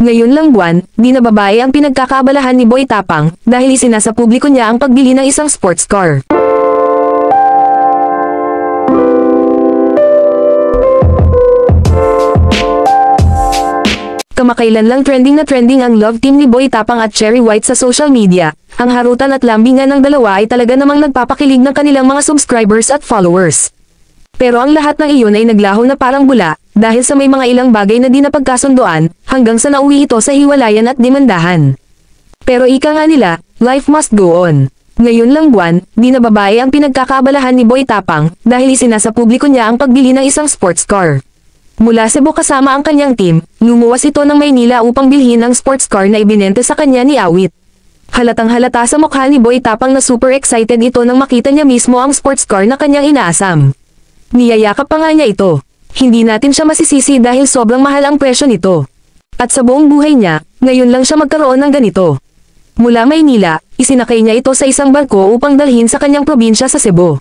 Ngayon lang buwan, di na babae ang pinagkakaabalahan ni Boy Tapang dahil isinasa publiko niya ang pagbili ng isang sports car. Kamakailan lang trending na trending ang love team ni Boy Tapang at Cherry White sa social media. Ang harutan at lambingan ng dalawa ay talaga namang nagpapakilig ng kanilang mga subscribers at followers. Pero ang lahat ng iyon ay naglaho na parang bula, dahil sa may mga ilang bagay na di napagkasunduan, hanggang sa nauwi ito sa hiwalayan at demandahan. Pero ika nga nila, life must go on. Ngayon lang buwan, di na babae ang pinagkakaabalahan ni Boy Tapang, dahil isinasa publiko niya ang pagbili ng isang sports car. Mula Cebu kasama ang kanyang team, lumuwas ito ng Maynila upang bilhin ang sports car na ibinente sa kanya ni Awit. Halatang halata sa mukha ni Boy Tapang na super excited ito nang makita niya mismo ang sports car na kanyang inaasam. Niyayakap pa nga niya ito. Hindi natin siya masisisi dahil sobrang mahal ang presyo nito. At sa buong buhay niya, ngayon lang siya magkaroon ng ganito. Mula Maynila, isinakay niya ito sa isang barko upang dalhin sa kanyang probinsya sa Cebu.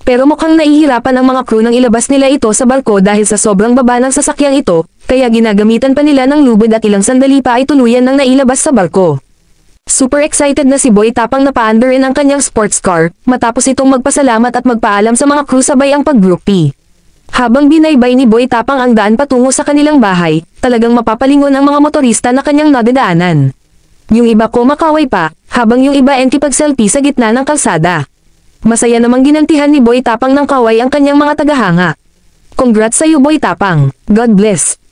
Pero mukhang nahihirapan ang mga crew nang ilabas nila ito sa barko dahil sa sobrang baba ng sasakyang ito, kaya ginagamitan pa nila ng lubid at ilang sandali pa ay tuluyan nang nailabas sa barko. Super excited na si Boy Tapang na paandar rin ang kanyang sports car, matapos itong magpasalamat at magpaalam sa mga crew sabay ang pag-groupie. Habang binaybay ni Boy Tapang ang daan patungo sa kanilang bahay, talagang mapapalingon ang mga motorista na kanyang nadadaanan. Yung iba kumakaway pa, habang yung iba pag-selfie sa gitna ng kalsada. Masaya namang ginantihan ni Boy Tapang ng kaway ang kanyang mga tagahanga. Congrats sa iyo Boy Tapang, God bless.